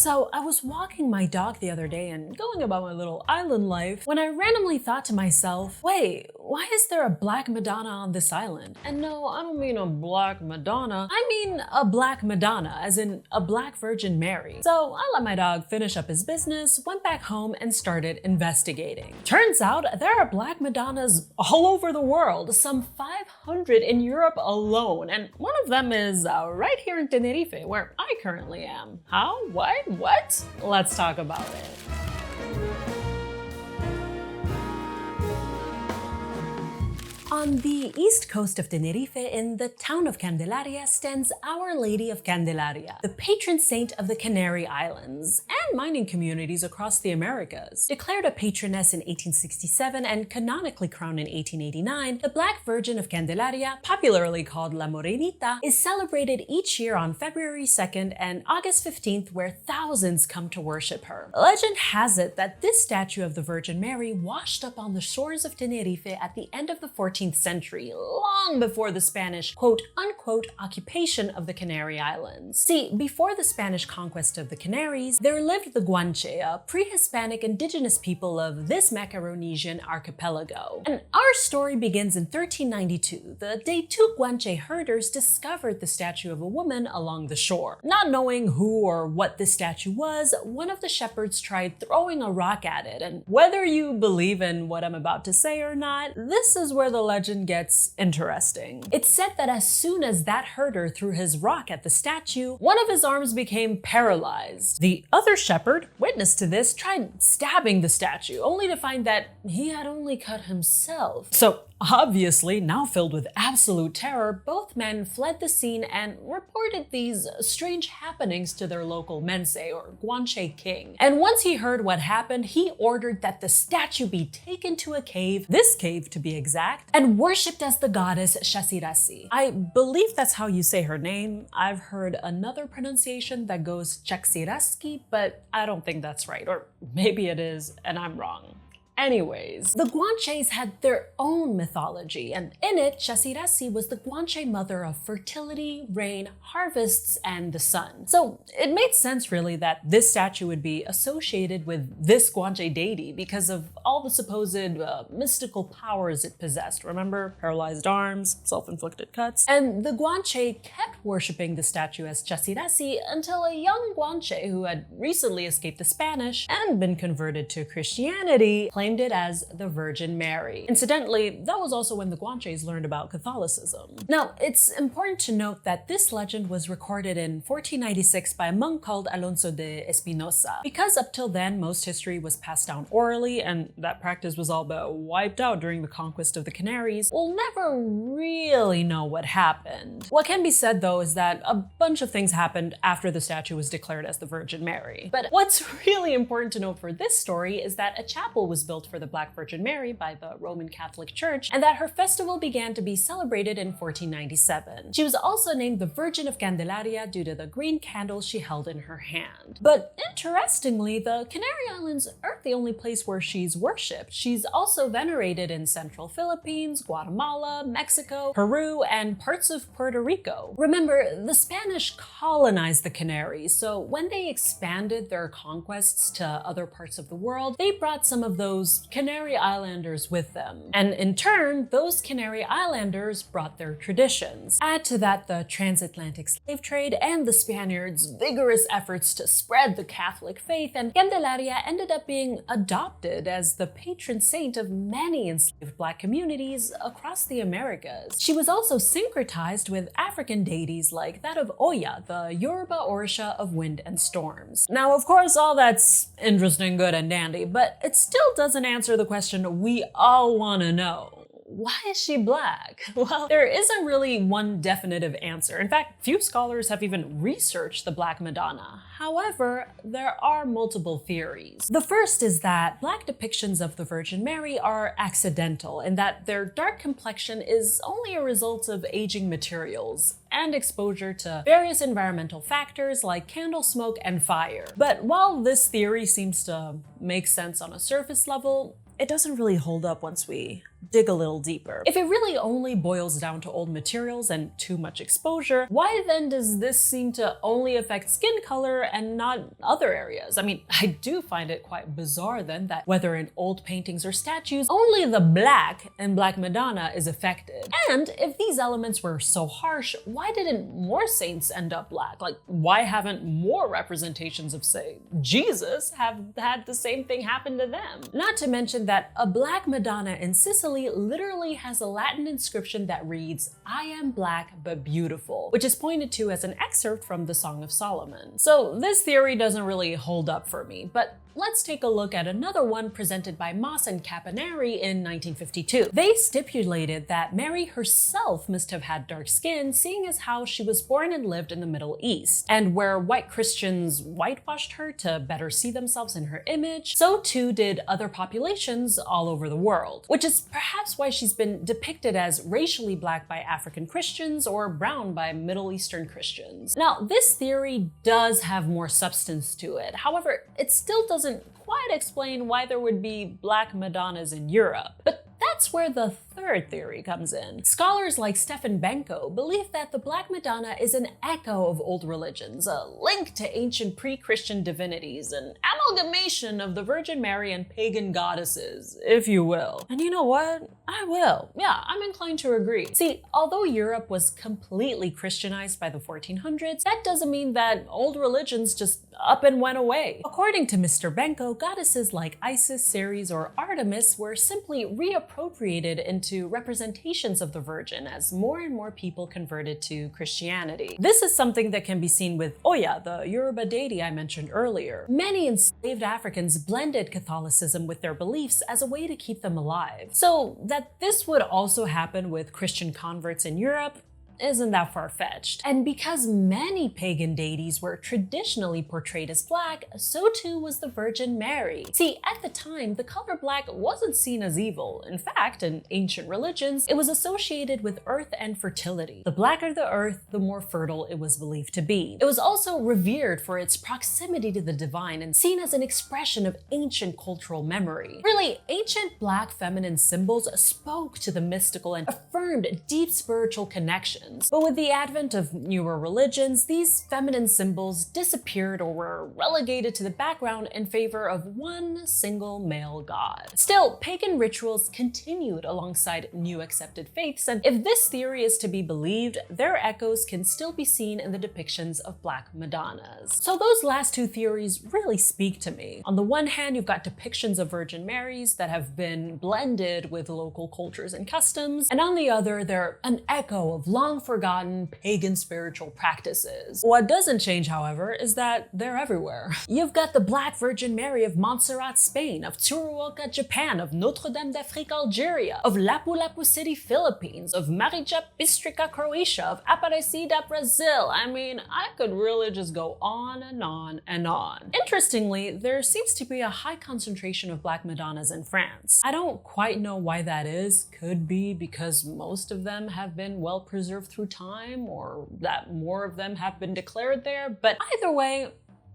So I was walking my dog the other day and going about my little island life when I randomly thought to myself, wait, why is there a Black Madonna on this island? And no, I don't mean a Black Madonna, I mean a Black Madonna, as in a Black Virgin Mary. So I let my dog finish up his business, went back home and started investigating. Turns out there are Black Madonnas all over the world, some 500 in Europe alone, and one of them is right here in Tenerife, where I currently am. How? What? Let's talk about it. On the east coast of Tenerife, in the town of Candelaria, stands Our Lady of Candelaria, the patron saint of the Canary Islands and mining communities across the Americas. Declared a patroness in 1867 and canonically crowned in 1889, the Black Virgin of Candelaria, popularly called La Morenita, is celebrated each year on February 2nd and August 15th, where thousands come to worship her. Legend has it that this statue of the Virgin Mary washed up on the shores of Tenerife at the end of the 14th century, long before the Spanish quote-unquote occupation of the Canary Islands. See, before the Spanish conquest of the Canaries, there lived the Guanche, a pre-Hispanic indigenous people of this Macaronesian archipelago. And our story begins in 1392, the day two Guanche herders discovered the statue of a woman along the shore. Not knowing who or what this statue was, one of the shepherds tried throwing a rock at it, and whether you believe in what I'm about to say or not, this is where the legend gets interesting. It's said that as soon as that herder threw his rock at the statue, one of his arms became paralyzed. The other shepherd, witness to this, tried stabbing the statue, only to find that he had only cut himself. So obviously, now filled with absolute terror, both men fled the scene and reported these strange happenings to their local mense or Guanche king. And once he heard what happened, he ordered that the statue be taken to a cave, this cave to be exact, and worshipped as the goddess Shasirasi. I believe that's how you say her name. I've heard another pronunciation that goes Chaksiraski, but I don't think that's right, or maybe it is and I'm wrong. Anyways, the Guanches had their own mythology, and in it, Shasirasi was the Guanche mother of fertility, rain, harvests, and the sun. So it made sense really that this statue would be associated with this Guanche deity because of all the supposed mystical powers it possessed. Remember? Paralyzed arms, self-inflicted cuts. And the Guanche kept worshipping the statue as Shasirasi until a young Guanche who had recently escaped the Spanish and been converted to Christianity claimed it as the Virgin Mary. Incidentally, that was also when the Guanches learned about Catholicism. Now, it's important to note that this legend was recorded in 1496 by a monk called Alonso de Espinosa. Because up till then, most history was passed down orally, and that practice was all but wiped out during the conquest of the Canaries, we'll never really know what happened. What can be said, though, is that a bunch of things happened after the statue was declared as the Virgin Mary. But what's really important to note for this story is that a chapel was built for the Black Virgin Mary by the Roman Catholic Church, and that her festival began to be celebrated in 1497. She was also named the Virgin of Candelaria due to the green candle she held in her hand. But interestingly, the Canary Islands aren't the only place where she's worshipped. She's also venerated in central Philippines, Guatemala, Mexico, Peru, and parts of Puerto Rico. Remember, the Spanish colonized the Canaries, so when they expanded their conquests to other parts of the world, they brought some of those Canary Islanders with them. And in turn, those Canary Islanders brought their traditions. Add to that the transatlantic slave trade and the Spaniards' vigorous efforts to spread the Catholic faith, and Candelaria ended up being adopted as the patron saint of many enslaved Black communities across the Americas. She was also syncretized with African deities like that of Oya, the Yoruba Orisha of wind and storms. Now, of course, all that's interesting, good, and dandy, but it still doesn't answer the question we all want to know. Why is she Black? Well, there isn't really one definitive answer. In fact, few scholars have even researched the Black Madonna. However, there are multiple theories. The first is that Black depictions of the Virgin Mary are accidental, in that their dark complexion is only a result of aging materials and exposure to various environmental factors like candle smoke and fire. But while this theory seems to make sense on a surface level, it doesn't really hold up once we dig a little deeper. If it really only boils down to old materials and too much exposure, why then does this seem to only affect skin color and not other areas? I mean, I do find it quite bizarre then that whether in old paintings or statues, only the black in Black Madonna is affected. And if these elements were so harsh, why didn't more saints end up black? Like, why haven't more representations of, say, Jesus have had the same thing happen to them? Not to mention that a Black Madonna in Sicily literally has a Latin inscription that reads, "I am black but beautiful," which is pointed to as an excerpt from the Song of Solomon. So this theory doesn't really hold up for me, but let's take a look at another one presented by Moss and Capinari in 1952. They stipulated that Mary herself must have had dark skin, seeing as how she was born and lived in the Middle East, and where white Christians whitewashed her to better see themselves in her image, so too did other populations all over the world, which is perhaps why she's been depicted as racially black by African Christians or brown by Middle Eastern Christians. Now, this theory does have more substance to it. However, it still doesn't quite explain why there would be Black Madonnas in Europe. But that's where the third theory comes in. Scholars like Stefan Benko believe that the Black Madonna is an echo of old religions, a link to ancient pre-Christian divinities, an amalgamation of the Virgin Mary and pagan goddesses, if you will. And you know what? I will. Yeah, I'm inclined to agree. See, although Europe was completely Christianized by the 1400s, that doesn't mean that old religions just up and went away. According to Mr. Benko, goddesses like Isis, Ceres, or Artemis were simply reappropriated into representations of the Virgin as more and more people converted to Christianity. This is something that can be seen with Oya, the Yoruba deity I mentioned earlier. Many enslaved Africans blended Catholicism with their beliefs as a way to keep them alive. So that this would also happen with Christian converts in Europe isn't that far-fetched. And because many pagan deities were traditionally portrayed as black, so too was the Virgin Mary. See, at the time, the color black wasn't seen as evil. In fact, in ancient religions, it was associated with earth and fertility. The blacker the earth, the more fertile it was believed to be. It was also revered for its proximity to the divine and seen as an expression of ancient cultural memory. Really, ancient black feminine symbols spoke to the mystical and affirmed deep spiritual connections. But with the advent of newer religions, these feminine symbols disappeared or were relegated to the background in favor of one single male god. Still, pagan rituals continued alongside new accepted faiths, and if this theory is to be believed, their echoes can still be seen in the depictions of Black Madonnas. So those last two theories really speak to me. On the one hand, you've got depictions of Virgin Marys that have been blended with local cultures and customs, and on the other, they're an echo of long-forgotten pagan spiritual practices. What doesn't change, however, is that they're everywhere. You've got the Black Virgin Mary of Montserrat, Spain, of Tsuruoka, Japan, of Notre-Dame d'Afrique, Algeria, of Lapu-Lapu City, Philippines, of Marija Bistrica, Croatia, of Aparecida, Brazil. I mean, I could really just go on and on and on. Interestingly, there seems to be a high concentration of Black Madonnas in France. I don't quite know why that is. Could be because most of them have been well preserved through time, or that more of them have been declared there, but either way,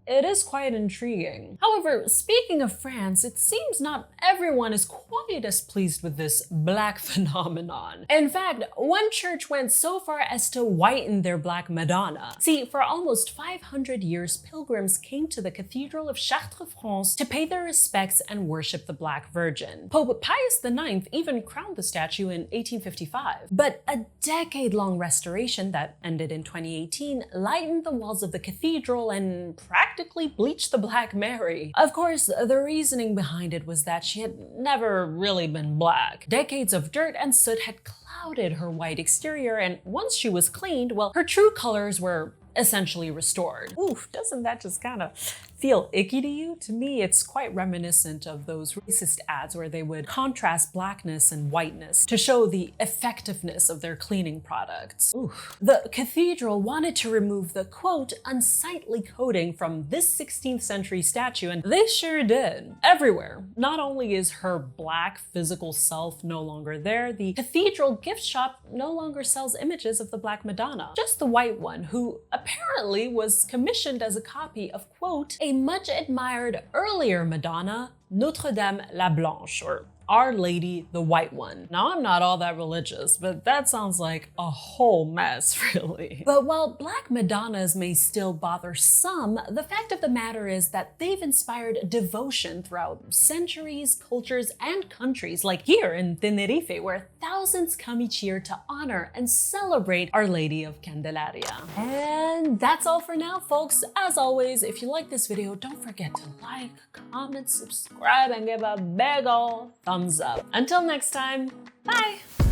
it is quite intriguing. However, speaking of France, it seems not everyone is quite as pleased with this black phenomenon. In fact, one church went so far as to whiten their Black Madonna. See, for almost 500 years, pilgrims came to the Cathedral of Chartres, France to pay their respects and worship the Black Virgin. Pope Pius IX even crowned the statue in 1855. But a decade-long restoration that ended in 2018 lightened the walls of the cathedral and practically bleached the Black Mary. Of course, the reasoning behind it was that she had never really been black. Decades of dirt and soot had clouded her white exterior, and once she was cleaned, well, her true colors were essentially restored. Oof, doesn't that just kind of feel icky to you? To me, it's quite reminiscent of those racist ads where they would contrast blackness and whiteness to show the effectiveness of their cleaning products. Oof. The cathedral wanted to remove the, quote, unsightly coating from this 16th century statue, and they sure did. Everywhere. Not only is her black physical self no longer there, the cathedral gift shop no longer sells images of the Black Madonna. Just the white one, who apparently was commissioned as a copy of, quote, a much admired earlier Madonna, Notre-Dame la Blanche, or Our Lady, the White One. Now, I'm not all that religious, but that sounds like a whole mess, really. But while Black Madonnas may still bother some, the fact of the matter is that they've inspired devotion throughout centuries, cultures, and countries, like here in Tenerife, where thousands come each year to honor and celebrate Our Lady of Candelaria. And that's all for now, folks. As always, if you like this video, don't forget to like, comment, subscribe, and give a big ol' thumbs up. Until next time, bye!